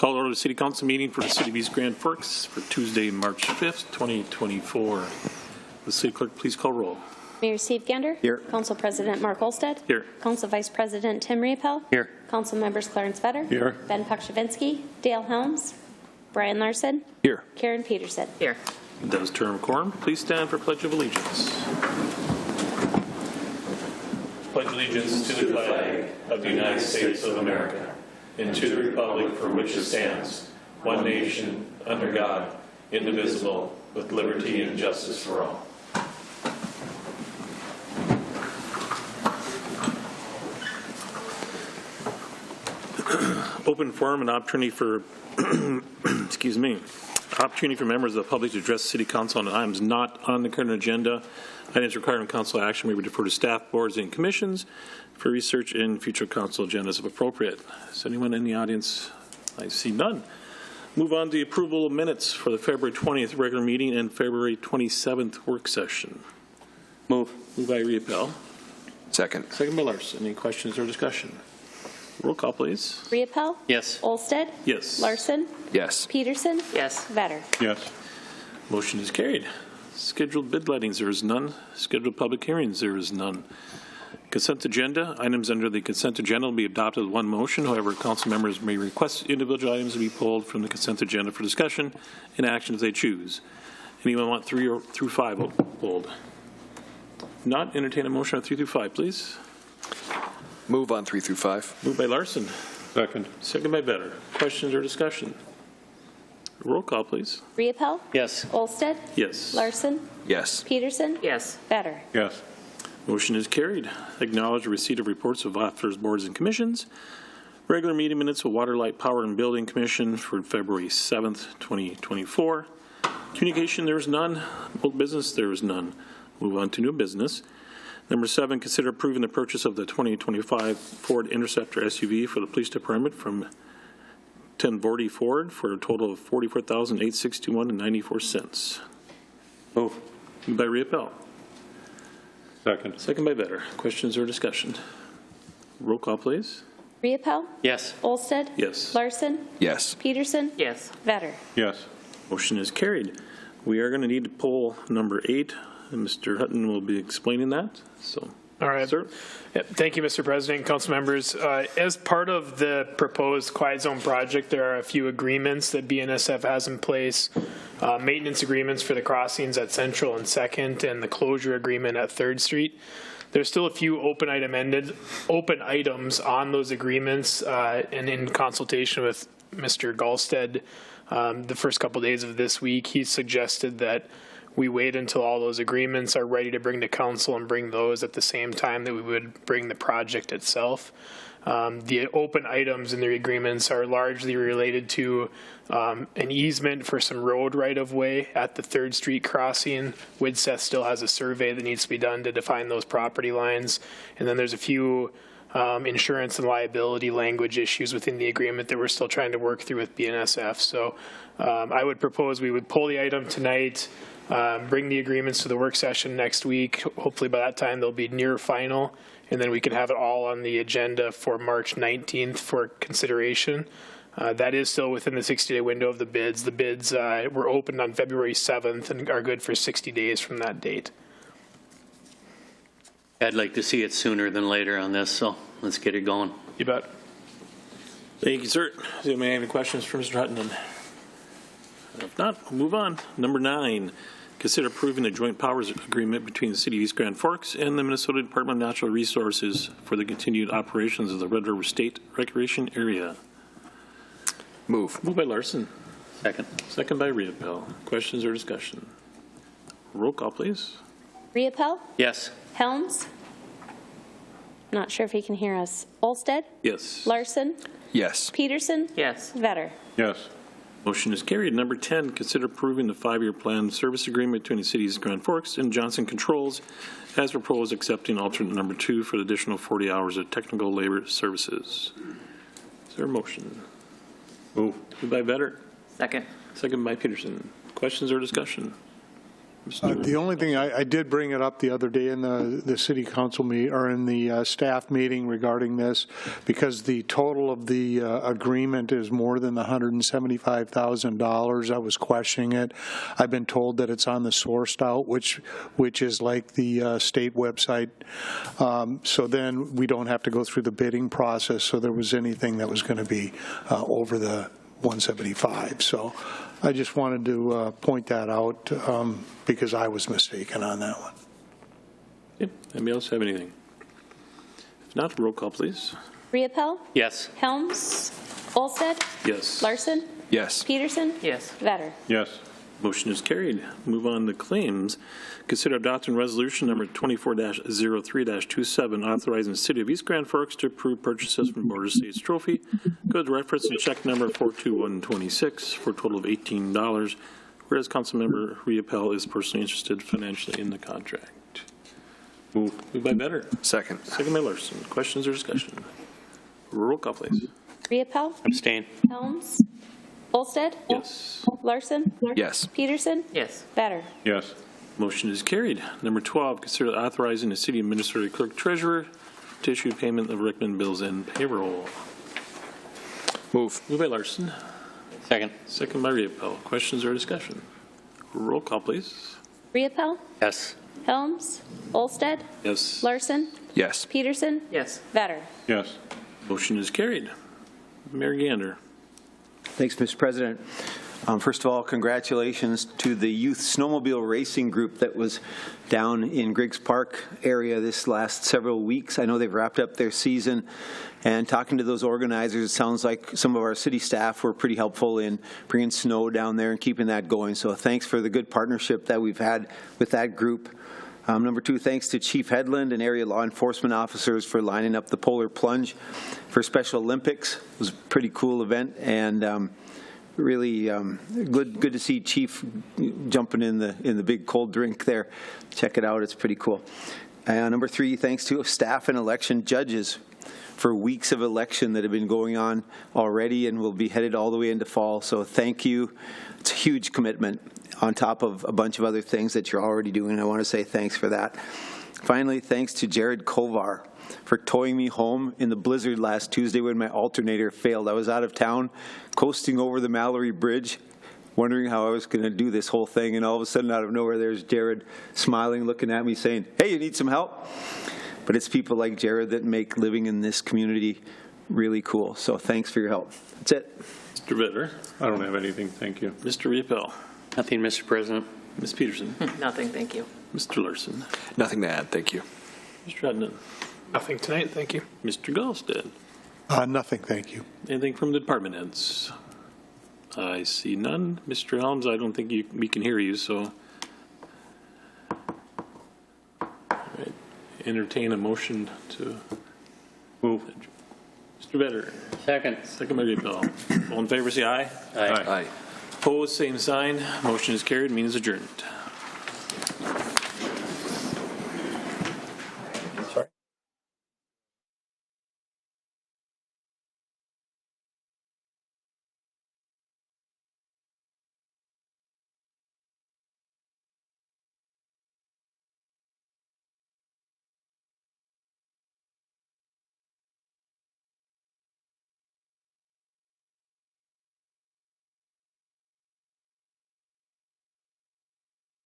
Call order the City Council meeting for the City of East Grand Forks for Tuesday, March 5th, 2024. The City Clerk, please call roll. Mayor Steve Gander. Here. Council President Mark Olstead. Here. Council Vice President Tim Riepel. Here. Council Members Clarence Vetter. Here. Ben Pukshavinsky. Dale Helms. Brian Larson. Here. Karen Peterson. Here. That was term quorum. Please stand for Pledge of Allegiance. Pledge allegiance to the flag of the United States of America and to the republic for which it stands, one nation, under God, indivisible, with liberty and justice for all. Open forum and opportunity for, excuse me, opportunity for members of the public to address the City Council on items not on the current agenda. Items requiring council action may be deferred to staff, boards, and commissions for research in future council agendas if appropriate. Is anyone in the audience? I see none. Move on to the approval of minutes for the February 20th regular meeting and February 27th work session. Move. Moved by Riepel. Second. Second by Larson. Any questions or discussion? Roll call, please. Riepel. Yes. Olstead. Yes. Larson. Yes. Peterson. Yes. Vetter. Yes. Motion is carried. Scheduled bid lettings, there is none. Scheduled public hearings, there is none. Consent agenda. Items under the consent agenda will be adopted with one motion. However, council members may request individual items to be pulled from the consent agenda for discussion and action if they choose. Anyone want 3 through 5 pulled? Not, entertain a motion on 3 through 5, please. Move on 3 through 5. Moved by Larson. Second. Second by Vetter. Questions or discussion? Roll call, please. Riepel. Yes. Olstead. Yes. Larson. Yes. Peterson. Yes. Vetter. Yes. Motion is carried. Acknowledge the receipt of reports of officers, boards, and commissions. Regular meeting minutes of Water, Light, Power, and Building Commission for February 7th, 2024. Communication, there is none. Old business, there is none. Move on to new business. Number 7, consider approving the purchase of the 2025 Ford Interceptor SUV for the police department from 1040 Ford for a total of $44,861.94. Move. Moved by Riepel. Second. Second by Vetter. Questions or discussion? Roll call, please. Riepel. Yes. Olstead. Yes. Larson. Yes. Peterson. Yes. Vetter. Yes. Motion is carried. We are going to need to pull number 8. And Mr. Hutton will be explaining that. So, all right, sir. Yeah, thank you, Mr. President, council members. As part of the proposed quiet zone project, there are a few agreements that BNSF has in place. Maintenance agreements for the crossings at Central and 2nd, and the closure agreement at 3rd Street. There's still a few open items on those agreements, and in consultation with Mr. Galstead, the first couple of days of this week, he suggested that we wait until all those agreements are ready to bring to council and bring those at the same time that we would bring the project itself. The open items in the agreements are largely related to an easement for some road right-of-way at the 3rd Street crossing. Widseth still has a survey that needs to be done to define those property lines. And then there's a few insurance and liability language issues within the agreement that we're still trying to work through with BNSF. So I would propose we would pull the item tonight, bring the agreements to the work session next week. Hopefully by that time they'll be near final, and then we can have it all on the agenda for March 19th for consideration. That is still within the 60-day window of the bids. The bids were opened on February 7th and are good for 60 days from that date. I'd like to see it sooner than later on this, so let's get it going. You bet. Thank you, sir. Does anyone have any questions for Mr. Hutton? If not, we'll move on. Number 9, consider approving a joint powers agreement between the City of East Grand Forks and the Minnesota Department of Natural Resources for the continued operations of the Red River State Recreation Area. Move. Moved by Larson. Second. Second by Riepel. Questions or discussion? Roll call, please. Riepel. Yes. Helms. Not sure if he can hear us. Olstead. Yes. Larson. Yes. Peterson. Yes. Vetter. Yes. Motion is carried. Number 10, consider approving the 5-year plan service agreement between the cities of Grand Forks and Johnson Controls as proposed, accepting alternate number 2 for the additional 40 hours of technical labor services. Is there a motion? Move. Moved by Vetter. Second. Second by Peterson. Questions or discussion? The only thing, I did bring it up the other day in the city council or in the staff meeting regarding this, because the total of the agreement is more than the $175,000. I was questioning it. I've been told that it's on the sourced out, which is like the state website. So then we don't have to go through the bidding process. So there was anything that was going to be over the 175. So I just wanted to point that out because I was mistaken on that one. Okay. Anybody else have anything? If not, roll call, please. Riepel, Yes. Helms, Olsted, Yes. Larson, Yes. Peterson, Yes. Vetter. Yes. Motion is carried. Move on to claims. Consider adopting resolution number 24-03-27, authorizing the City of East Grand Forks to approve purchases from Border States Trophy. Goods reference and check number 42126 for a total of $18. Whereas Councilmember Riepel is personally interested financially in the contract. Move. Moved by Better. Second. Second by Larson. Questions or discussion? Roll call, please. Riepel, Abstain. Helms, Olsted, Yes. Larson, Yes. Peterson, Yes. Vetter. Yes. Motion is carried. Number 12, consider authorizing the city administrator, clerk, treasurer to issue payment of recommended bills and payroll. Move. Moved by Larson. Second. Second by Riepel. Questions or discussion? Roll call, please. Riepel, Yes. Helms, Olsted, Yes. Larson, Yes. Peterson, Yes. Vetter. Yes. Motion is carried. Mayor Gander. Thanks, Mr. President. First of all, congratulations to the youth snowmobile racing group that was down in Griggs Park area this last several weeks. I know they've wrapped up their season, and talking to those organizers, it sounds like some of our city staff were pretty helpful in bringing snow down there and keeping that going. So thanks for the good partnership that we've had with that group. Number two, thanks to Chief Headland and area law enforcement officers for lining up the Polar Plunge for Special Olympics. It was a pretty cool event, and really good to see Chief jumping in the big cold drink there. Check it out, it's pretty cool. Number three, thanks to staff and election judges for weeks of election that have been going on already and will be headed all the way into fall. So thank you. It's a huge commitment on top of a bunch of other things that you're already doing. I want to say thanks for that. Finally, thanks to Jared Kovar for towing me home in the blizzard last Tuesday when my alternator failed. I was out of town, coasting over the Mallory Bridge, wondering how I was going to do this whole thing, and all of a sudden, out of nowhere, there's Jared smiling, looking at me, saying, "Hey, you need some help?" But it's people like Jared that make living in this community really cool. So thanks for your help. That's it. Mr. Vetter. I don't have anything. Thank you. Mr. Riepel. Nothing, Mr. President. Ms. Peterson. Nothing, thank you. Mr. Larson. Nothing to add. Thank you. Mr. Adnan. Nothing tonight, thank you. Mr. Gallstead. Nothing, thank you. Anything from the department heads? I see none. Mr. Helms, I don't think we can hear you, so. All right. Entertain a motion to Move. Mr. Vetter. Second. Second by Riepel. All in favor, say aye. Aye. Aye. Opposed, same sign. Motion is carried. Means adjourned.